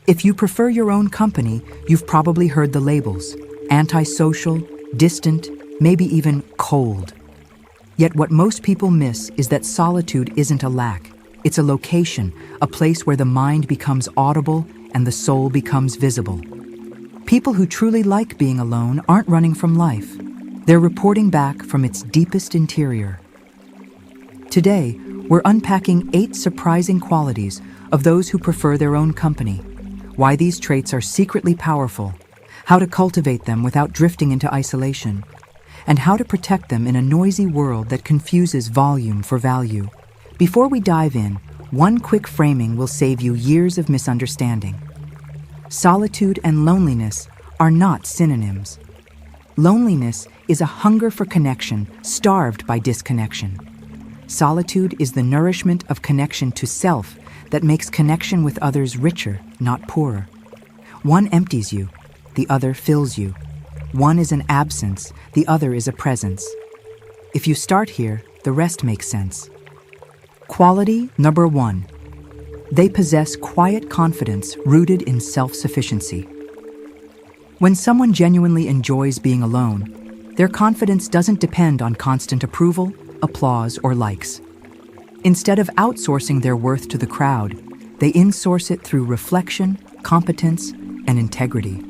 If you prefer your own company, you've probably heard the labels: antisocial, distant, maybe even cold. Yet what most people miss is that solitude isn't a lack. It's a location, a place where the mind becomes audible and the soul becomes visible. People who truly like being alone aren't running from life. They're reporting back from its deepest interior. Today, we're unpacking 8 surprising qualities of those who prefer their own company, why these traits are secretly powerful, how to cultivate them without drifting into isolation, and how to protect them in a noisy world that confuses volume for value. Before we dive in, one quick framing will save you years of misunderstanding. Solitude and loneliness are not synonyms. Loneliness is a hunger for connection, starved by disconnection. Solitude is the nourishment of connection to self that makes connection with others richer, not poorer. One empties you, the other fills you. One is an absence, the other is a presence. If you start here, the rest makes sense. Quality number 1. They possess quiet confidence rooted in self-sufficiency. When someone genuinely enjoys being alone, their confidence doesn't depend on constant approval, applause, or likes. Instead of outsourcing their worth to the crowd, they insource it through reflection, competence, and integrity.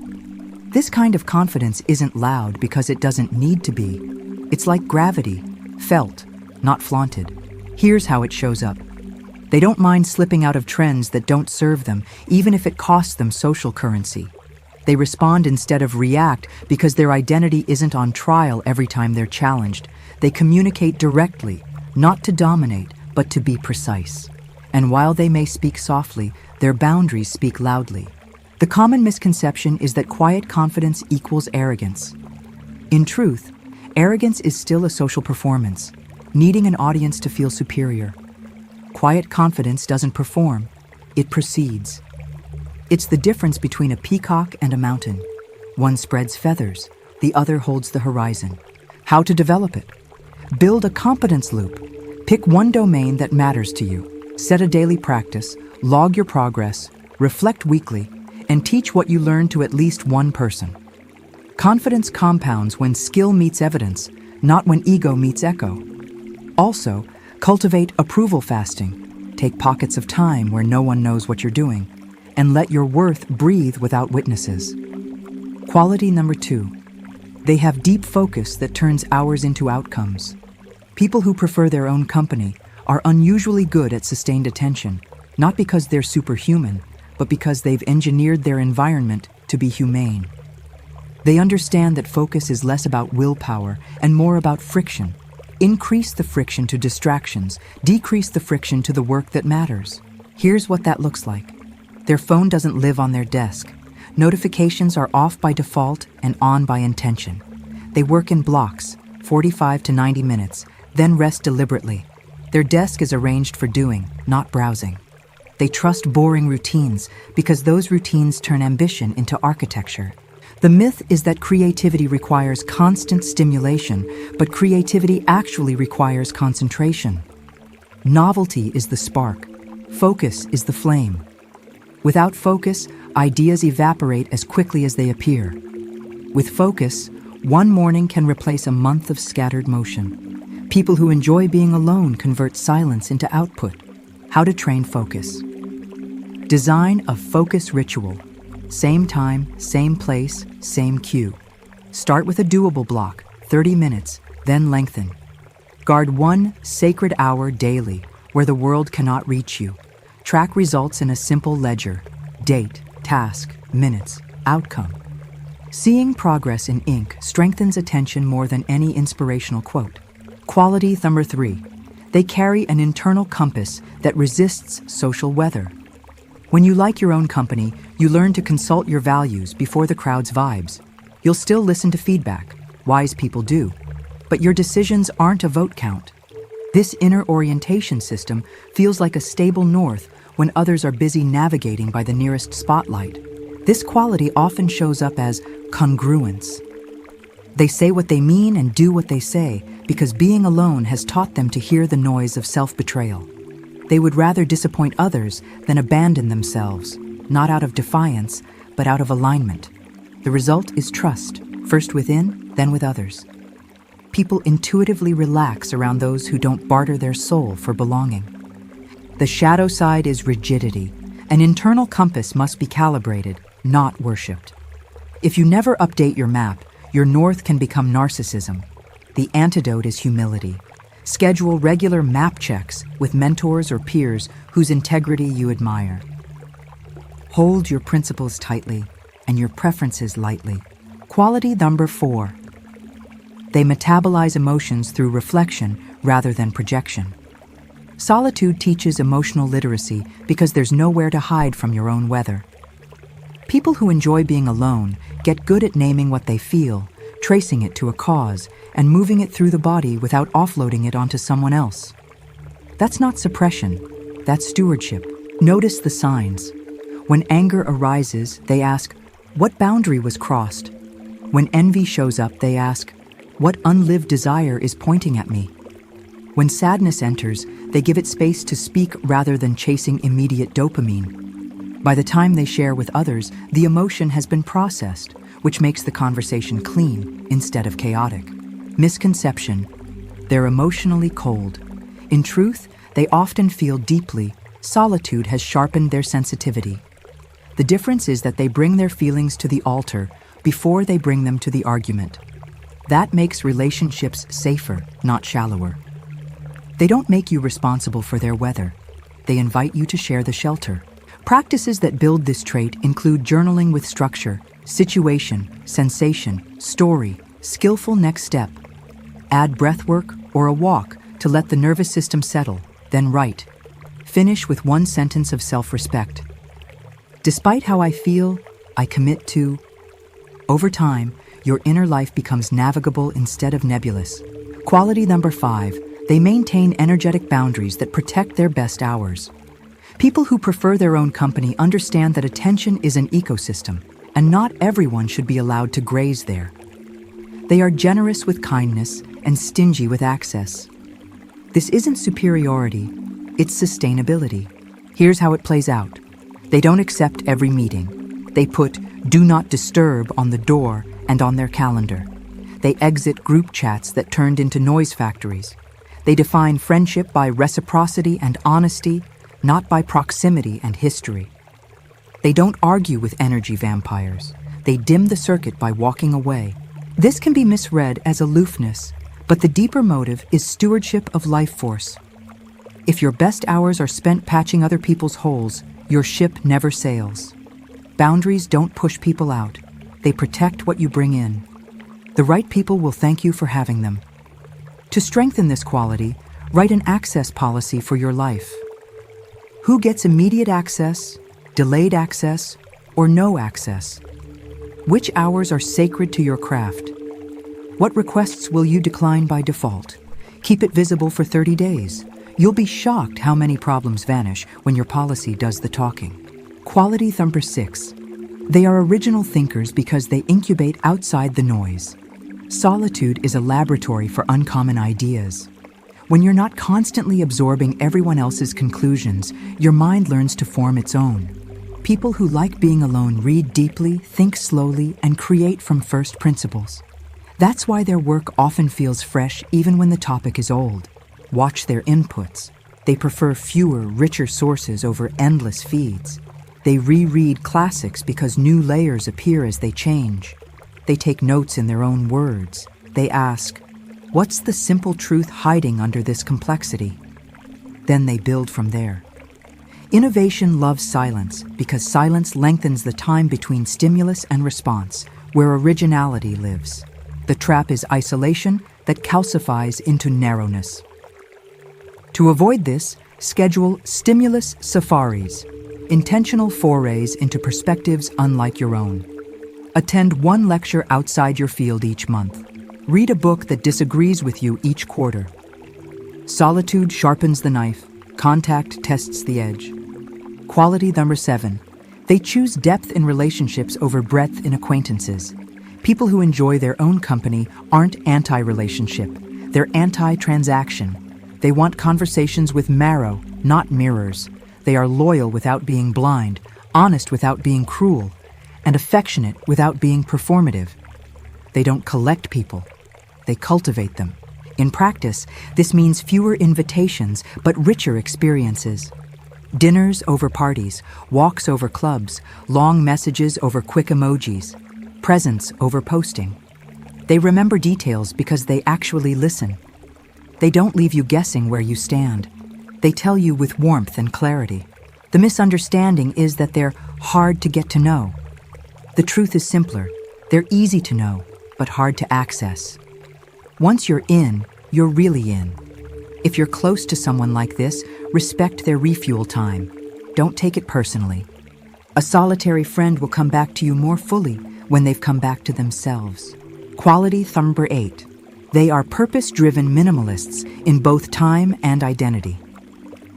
This kind of confidence isn't loud because it doesn't need to be. It's like gravity, felt, not flaunted. Here's how it shows up. They don't mind slipping out of trends that don't serve them, even if it costs them social currency. They respond instead of react because their identity isn't on trial every time they're challenged. They communicate directly, not to dominate, but to be precise. And while they may speak softly, their boundaries speak loudly. The common misconception is that quiet confidence equals arrogance. In truth, arrogance is still a social performance, needing an audience to feel superior. Quiet confidence doesn't perform, it proceeds. It's the difference between a peacock and a mountain. One spreads feathers, the other holds the horizon. How to develop it? Build a competence loop. Pick one domain that matters to you. Set a daily practice, log your progress, reflect weekly, and teach what you learn to at least one person. Confidence compounds when skill meets evidence, not when ego meets echo. Also, cultivate approval fasting. Take pockets of time where no one knows what you're doing, and let your worth breathe without witnesses. Quality number 2. They have deep focus that turns hours into outcomes. People who prefer their own company are unusually good at sustained attention, not because they're superhuman, but because they've engineered their environment to be humane. They understand that focus is less about willpower and more about friction. Increase the friction to distractions, decrease the friction to the work that matters. Here's what that looks like. Their phone doesn't live on their desk. Notifications are off by default and on by intention. They work in blocks, 45 to 90 minutes, then rest deliberately. Their desk is arranged for doing, not browsing. They trust boring routines because those routines turn ambition into architecture. The myth is that creativity requires constant stimulation, but creativity actually requires concentration. Novelty is the spark. Focus is the flame. Without focus, ideas evaporate as quickly as they appear. With focus, one morning can replace a month of scattered motion. People who enjoy being alone convert silence into output. How to train focus. Design a focus ritual. Same time, same place, same cue. Start with a doable block, 30 minutes, then lengthen. Guard one sacred hour daily where the world cannot reach you. Track results in a simple ledger: date, task, minutes, outcome. Seeing progress in ink strengthens attention more than any inspirational quote. Quality number 3. They carry an internal compass that resists social weather. When you like your own company, you learn to consult your values before the crowd's vibes. You'll still listen to feedback. Wise people do. But your decisions aren't a vote count. This inner orientation system feels like a stable north when others are busy navigating by the nearest spotlight. This quality often shows up as congruence. They say what they mean and do what they say because being alone has taught them to hear the noise of self-betrayal. They would rather disappoint others than abandon themselves. not out of defiance, but out of alignment. The result is trust, first within, then with others. People intuitively relax around those who don't barter their soul for belonging. The shadow side is rigidity. An internal compass must be calibrated, not worshipped. If you never update your map, your north can become narcissism. The antidote is humility. Schedule regular map checks with mentors or peers whose integrity you admire. Hold your principles tightly and your preferences lightly. Quality number 4. They metabolize emotions through reflection rather than projection. Solitude teaches emotional literacy because there's nowhere to hide from your own weather. People who enjoy being alone get good at naming what they feel, tracing it to a cause, and moving it through the body without offloading it onto someone else. That's not suppression, that's stewardship. Notice the signs. When anger arises, they ask, what boundary was crossed? When envy shows up, they ask, what unlived desire is pointing at me? When sadness enters, they give it space to speak rather than chasing immediate dopamine. By the time they share with others, the emotion has been processed, which makes the conversation clean instead of chaotic. Misconception: they're emotionally cold. In truth, they often feel deeply. Solitude has sharpened their sensitivity. The difference is that they bring their feelings to the altar before they bring them to the argument. That makes relationships safer, not shallower. They don't make you responsible for their weather. They invite you to share the shelter. Practices that build this trait include journaling with structure, situation, sensation, story, skillful next step. Add breathwork or a walk to let the nervous system settle, then write. Finish with one sentence of self-respect. Despite how I feel, I commit to. Over time, your inner life becomes navigable instead of nebulous. Quality number 5. They maintain energetic boundaries that protect their best hours. People who prefer their own company understand that attention is an ecosystem, and not everyone should be allowed to graze there. They are generous with kindness and stingy with access. This isn't superiority, it's sustainability. Here's how it plays out. They don't accept every meeting. They put "Do Not Disturb" on the door and on their calendar. They exit group chats that turned into noise factories. They define friendship by reciprocity and honesty, not by proximity and history. They don't argue with energy vampires. They dim the circuit by walking away. This can be misread as aloofness, but the deeper motive is stewardship of life force. If your best hours are spent patching other people's holes, your ship never sails. Boundaries don't push people out. They protect what you bring in. The right people will thank you for having them. To strengthen this quality, write an access policy for your life. Who gets immediate access, delayed access, or no access? Which hours are sacred to your craft? What requests will you decline by default? Keep it visible for 30 days. You'll be shocked how many problems vanish when your policy does the talking. Quality number 6. They are original thinkers because they incubate outside the noise. Solitude is a laboratory for uncommon ideas. When you're not constantly absorbing everyone else's conclusions, your mind learns to form its own. People who like being alone read deeply, think slowly, and create from first principles. That's why their work often feels fresh even when the topic is old. Watch their inputs. They prefer fewer, richer sources over endless feeds. They reread classics because new layers appear as they change. They take notes in their own words. They ask, what's the simple truth hiding under this complexity? Then they build from there. Innovation loves silence because silence lengthens the time between stimulus and response, where originality lives. The trap is isolation that calcifies into narrowness. To avoid this, schedule stimulus safaris, intentional forays into perspectives unlike your own. Attend one lecture outside your field each month. Read a book that disagrees with you each quarter. Solitude sharpens the knife. Contact tests the edge. Quality number 7. They choose depth in relationships over breadth in acquaintances. People who enjoy their own company aren't anti-relationship. They're anti-transaction. They want conversations with marrow, not mirrors. They are loyal without being blind, honest without being cruel, and affectionate without being performative. They don't collect people, they cultivate them. In practice, this means fewer invitations, but richer experiences. Dinners over parties, walks over clubs, long messages over quick emojis, presents over posting. They remember details because they actually listen. They don't leave you guessing where you stand. They tell you with warmth and clarity. The misunderstanding is that they're hard to get to know. The truth is simpler. They're easy to know, but hard to access. Once you're in, you're really in. If you're close to someone like this, respect their refuel time. Don't take it personally. A solitary friend will come back to you more fully when they've come back to themselves. Quality number 8. They are purpose-driven minimalists in both time and identity.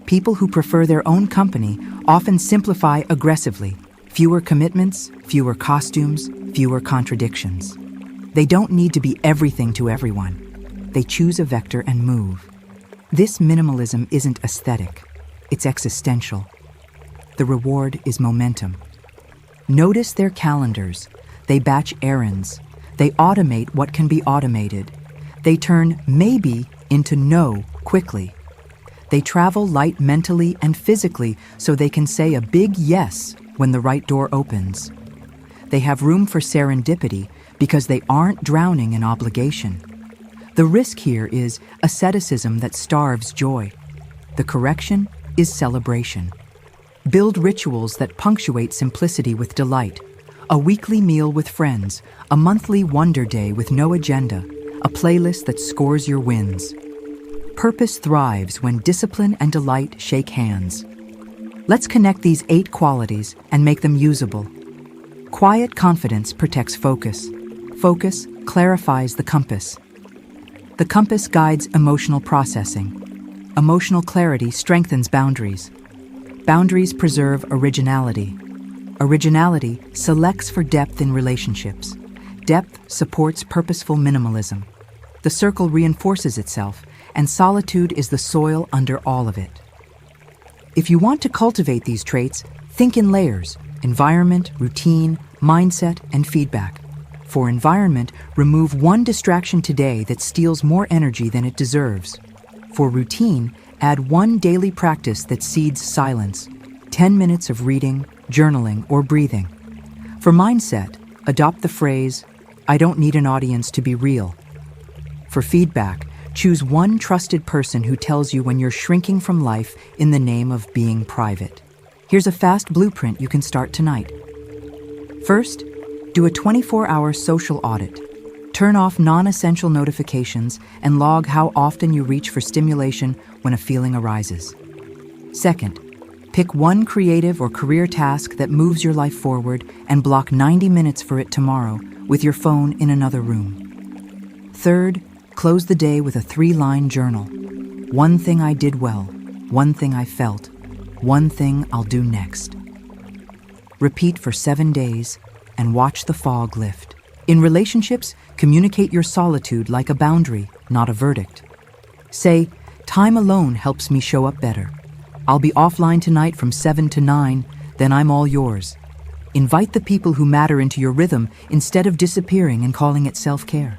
People who prefer their own company often simplify aggressively. Fewer commitments, fewer costumes, fewer contradictions. They don't need to be everything to everyone. They choose a vector and move. This minimalism isn't aesthetic, it's existential. The reward is momentum. Notice their calendars. They batch errands. They automate what can be automated. They turn maybe into no quickly. They travel light mentally and physically so they can say a big yes when the right door opens. They have room for serendipity because they aren't drowning in obligation. The risk here is asceticism that starves joy. The correction is celebration. Build rituals that punctuate simplicity with delight. A weekly meal with friends, a monthly wonder day with no agenda, a playlist that scores your wins. Purpose thrives when discipline and delight shake hands. Let's connect these 8 qualities and make them usable. Quiet confidence protects focus. Focus clarifies the compass. The compass guides emotional processing. Emotional clarity strengthens boundaries. Boundaries preserve originality. Originality selects for depth in relationships. Depth supports purposeful minimalism. The circle reinforces itself, and solitude is the soil under all of it. If you want to cultivate these traits, think in layers: environment, routine, mindset, and feedback. For environment, remove one distraction today that steals more energy than it deserves. For routine, add one daily practice that seeds silence, 10 minutes of reading, journaling, or breathing. For mindset, adopt the phrase, "I don't need an audience to be real." For feedback, choose one trusted person who tells you when you're shrinking from life in the name of being private. Here's a fast blueprint you can start tonight. First, do a 24-hour social audit. Turn off non-essential notifications and log how often you reach for stimulation when a feeling arises. Second, pick one creative or career task that moves your life forward and block 90 minutes for it tomorrow with your phone in another room. Third, close the day with a 3-line journal. One thing I did well, one thing I felt, one thing I'll do next. Repeat for 7 days and watch the fog lift. In relationships, communicate your solitude like a boundary, not a verdict. Say, "Time alone helps me show up better. I'll be offline tonight from 7 to 9, then I'm all yours." Invite the people who matter into your rhythm instead of disappearing and calling it self-care.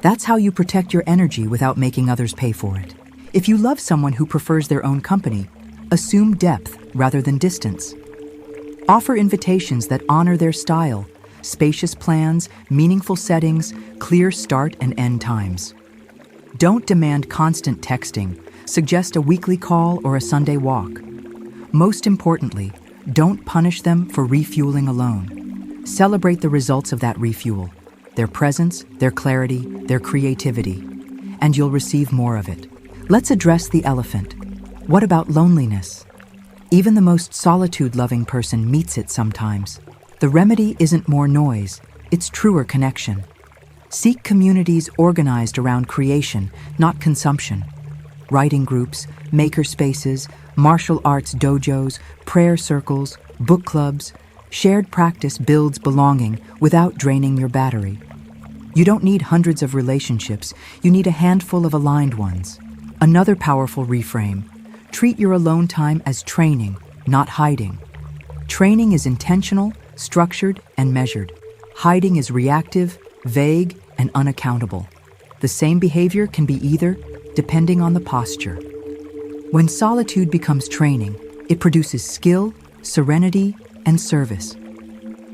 That's how you protect your energy without making others pay for it. If you love someone who prefers their own company, assume depth rather than distance. Offer invitations that honor their style, spacious plans, meaningful settings, clear start and end times. Don't demand constant texting. Suggest a weekly call or a Sunday walk. Most importantly, don't punish them for refueling alone. Celebrate the results of that refuel, their presence, their clarity, their creativity, and you'll receive more of it. Let's address the elephant. What about loneliness? Even the most solitude-loving person meets it sometimes. The remedy isn't more noise, it's truer connection. Seek communities organized around creation, not consumption. Writing groups, maker spaces, martial arts dojos, prayer circles, book clubs. Shared practice builds belonging without draining your battery. You don't need hundreds of relationships, you need a handful of aligned ones. Another powerful reframe: treat your alone time as training, not hiding. Training is intentional, structured, and measured. Hiding is reactive, vague, and unaccountable. The same behavior can be either, depending on the posture. When solitude becomes training, it produces skill, serenity, and service.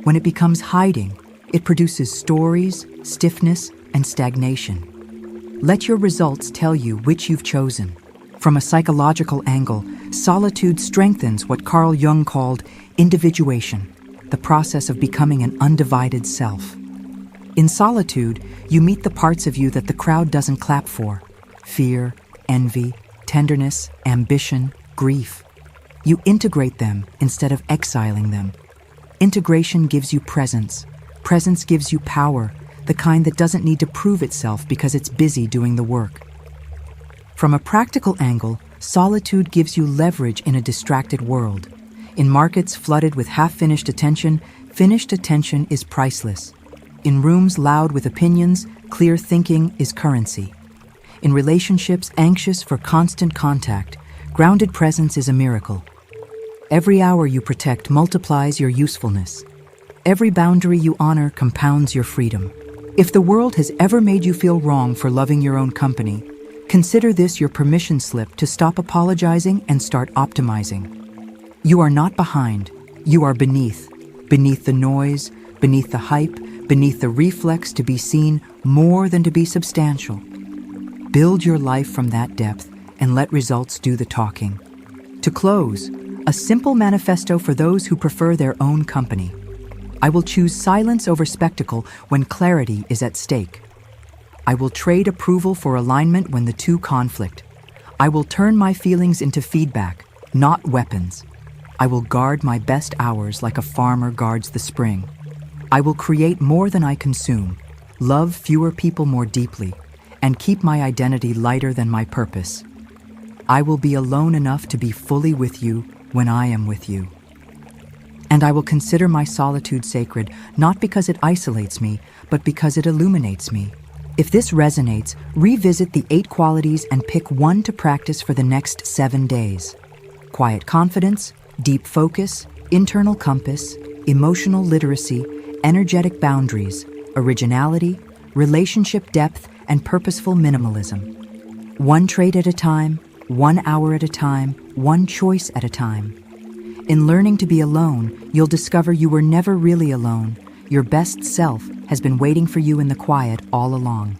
When it becomes hiding, it produces stories, stiffness, and stagnation. Let your results tell you which you've chosen. From a psychological angle, solitude strengthens what Carl Jung called individuation, the process of becoming an undivided self. In solitude, you meet the parts of you that the crowd doesn't clap for: fear, envy, tenderness, ambition, grief. You integrate them instead of exiling them. Integration gives you presence. Presence gives you power, the kind that doesn't need to prove itself because it's busy doing the work. From a practical angle, solitude gives you leverage in a distracted world. In markets flooded with half-finished attention, finished attention is priceless. In rooms loud with opinions, clear thinking is currency. In relationships anxious for constant contact, grounded presence is a miracle. Every hour you protect multiplies your usefulness. Every boundary you honor compounds your freedom. If the world has ever made you feel wrong for loving your own company, consider this your permission slip to stop apologizing and start optimizing. You are not behind, you are beneath. Beneath the noise, beneath the hype, beneath the reflex to be seen more than to be substantial. Build your life from that depth and let results do the talking. To close, a simple manifesto for those who prefer their own company. I will choose silence over spectacle when clarity is at stake. I will trade approval for alignment when the two conflict. I will turn my feelings into feedback, not weapons. I will guard my best hours like a farmer guards the spring. I will create more than I consume, love fewer people more deeply, and keep my identity lighter than my purpose. I will be alone enough to be fully with you when I am with you. And I will consider my solitude sacred, not because it isolates me, but because it illuminates me. If this resonates, revisit the 8 qualities and pick one to practice for the next 7 days. Quiet confidence, deep focus, internal compass, emotional literacy, energetic boundaries, originality, relationship depth, and purposeful minimalism. One trait at a time, 1 hour at a time, one choice at a time. In learning to be alone, you'll discover you were never really alone. Your best self has been waiting for you in the quiet all along.